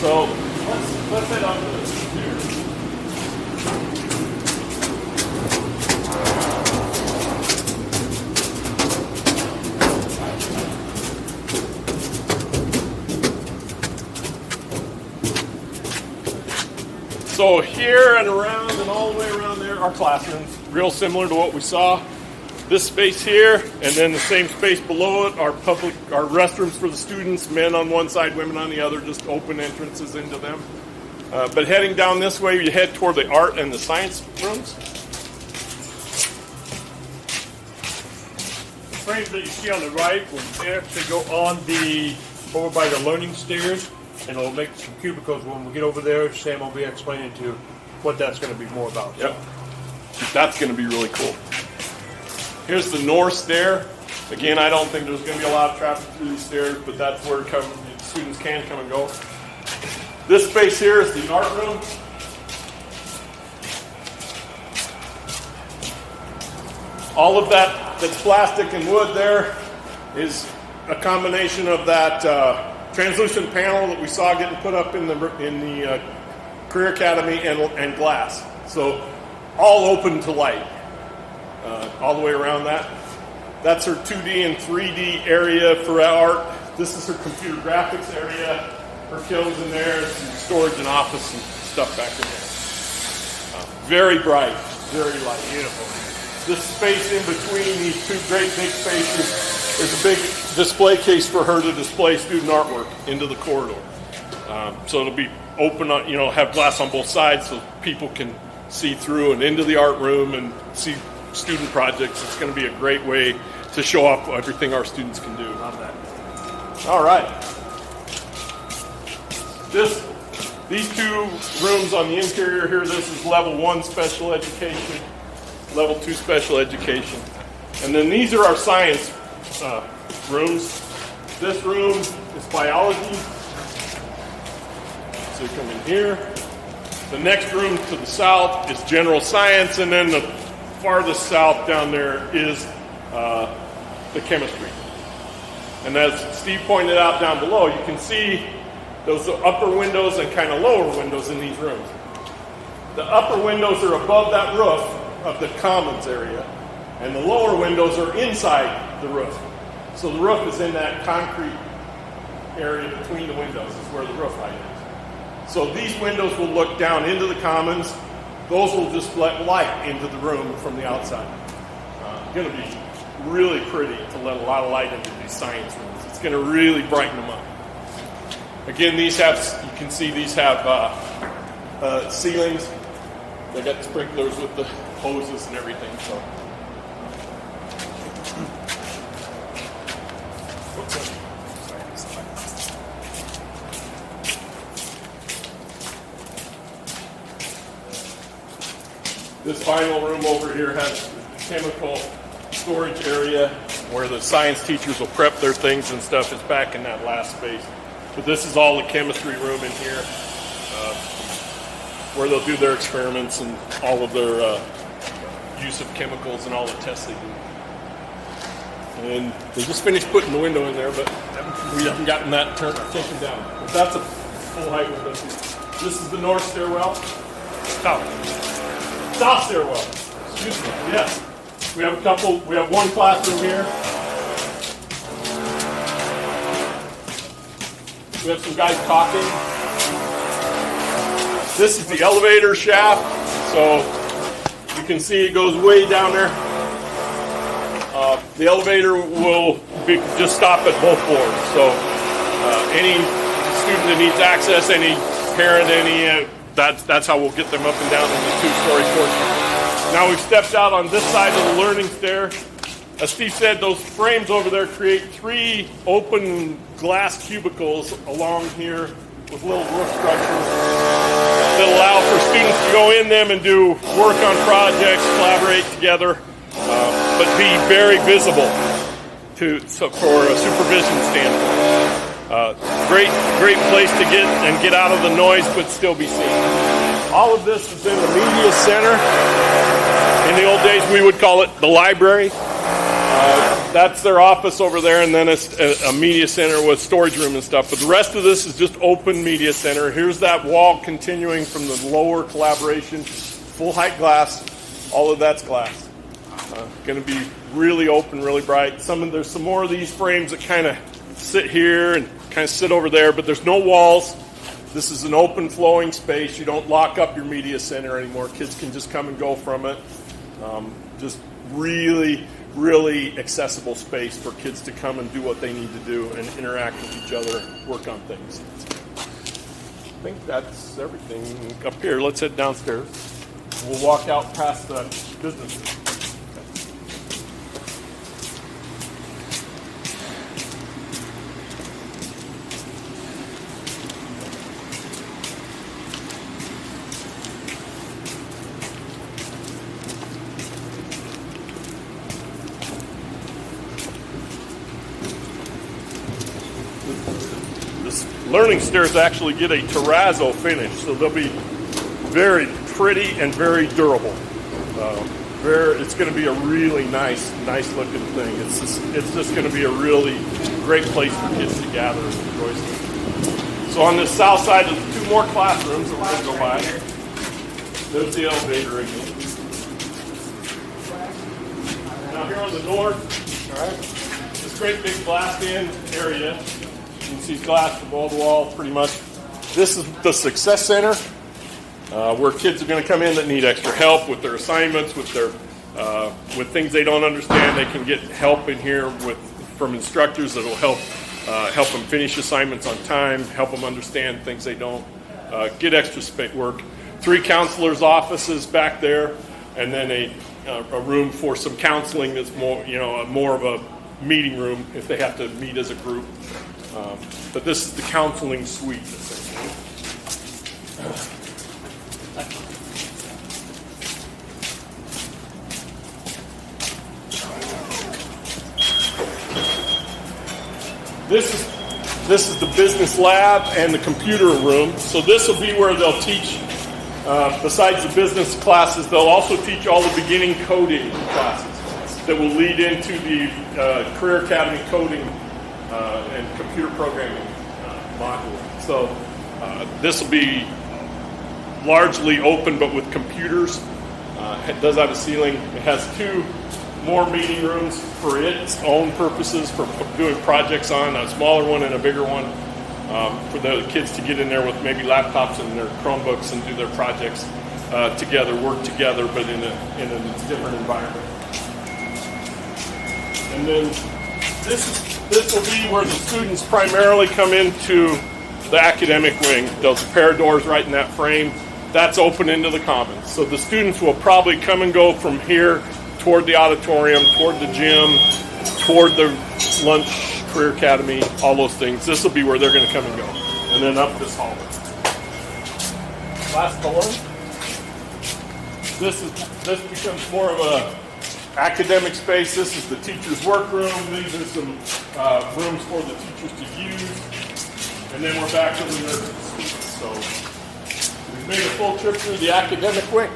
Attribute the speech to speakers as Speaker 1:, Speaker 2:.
Speaker 1: So let's head on to the stairs. So here and around and all the way around there are classrooms, real similar to what we saw. This space here, and then the same space below it are restrooms for the students, men on one side, women on the other, just open entrances into them. But heading down this way, you head toward the art and the science rooms.
Speaker 2: The frames that you see on the right will actually go on over by the learning stairs, and it'll make some cubicles. When we get over there, Sam will be explaining to what that's going to be more about.
Speaker 1: Yep, that's going to be really cool. Here's the north stair. Again, I don't think there's going to be a lot of traffic through these stairs, but that's where students can come and go. This space here is the art room. All of that's plastic and wood there is a combination of that translucent panel that we saw getting put up in the Career Academy and glass. So all open to light. All the way around that. That's her 2D and 3D area for art. This is her computer graphics area. Her kilns in there, some storage and office and stuff back in there. Very bright, very light. Beautiful. This space in between these two great big spaces is a big display case for her to display student artwork into the corridor. So it'll be open, have glass on both sides so people can see through and into the art room and see student projects. It's going to be a great way to show off everything our students can do.
Speaker 2: Love that.
Speaker 1: All right. These two rooms on the interior here, this is level 1 special education, level 2 special education. And then these are our science rooms. This room is biology. So you come in here. The next room to the south is general science, and then the farthest south down there is the chemistry. And as Steve pointed out down below, you can see those upper windows and kind of lower windows in these rooms. The upper windows are above that roof of the commons area, and the lower windows are inside the roof. So the roof is in that concrete area between the windows is where the roof height is. So these windows will look down into the commons. Those will just let light into the room from the outside. Going to be really pretty to let a lot of light into these science rooms. It's going to really brighten them up. Again, you can see these have ceilings. They got sprinklers with the hoses and everything. So. This final room over here has a chemical storage area where the science teachers will prep their things and stuff. It's back in that last space. But this is all the chemistry room in here where they'll do their experiments and all of their use of chemicals and all the tests they do. And they just finished putting the window in there, but we haven't gotten that taken down. But that's a full height window. This is the north stairwell. South stairwell. Excuse me. Yes. We have one classroom here. We have some guys talking. This is the elevator shaft. So you can see it goes way down there. The elevator will just stop at both floors. So any student that needs access, any parent, that's how we'll get them up and down in the two-story portion. Now we've stepped out on this side of the learning stair. As Steve said, those frames over there create 3 open glass cubicles along here with little roof structures that allow for students to go in them and do work on projects, collaborate together, but be very visible for a supervision standpoint. Great place to get out of the noise, but still be seen. All of this is in the media center. In the old days, we would call it the library. That's their office over there, and then it's a media center with storage room and stuff. But the rest of this is just open media center. Here's that wall continuing from the lower collaboration, full height glass. All of that's glass. Going to be really open, really bright. There's some more of these frames that kind of sit here and kind of sit over there, but there's no walls. This is an open flowing space. You don't lock up your media center anymore. Kids can just come and go from it. Just really accessible space for kids to come and do what they need to do and interact with each other, work on things. I think that's everything up here. Let's head downstairs. We'll walk out past the business. Learning stairs actually get a terrazzo finish, so they'll be very pretty and very durable. It's going to be a really nice looking thing. It's just going to be a really great place for kids to gather and enjoy stuff. So on the south side, there's 2 more classrooms that we're going to go by. There's the elevator again. Now here on the north, all right, this great big glassed-in area. You can see glass from wall to wall, pretty much. This is the Success Center, where kids are going to come in that need extra help with their assignments, with things they don't understand. They can get help in here from instructors that will help them finish assignments on time, help them understand things they don't, get extra work. 3 counselors' offices back there, and then a room for some counseling that's more of a meeting room if they have to meet as a group. But this is the counseling suite, essentially. This is the business lab and the computer room. So this will be where they'll teach, besides the business classes, they'll also teach all the beginning coding classes that will lead into the Career Academy coding and computer programming module. So this will be largely open, but with computers. It does have a ceiling. It has 2 more meeting rooms for its own purposes, for doing projects on, a smaller one and a bigger one, for the kids to get in there with maybe laptops and their Chromebooks and do their projects together, work together, but in a different environment. And then this will be where the students primarily come into the academic wing. There's a pair of doors right in that frame. That's open into the commons. So the students will probably come and go from here toward the auditorium, toward the gym, toward the lunch, Career Academy, all those things. This will be where they're going to come and go. And then up this hallway. Last door. This becomes more of a academic space. This is the teacher's workroom. These are some rooms for the teachers to use. And then we're back to the nurses. So we've made a full trip through the academic wing.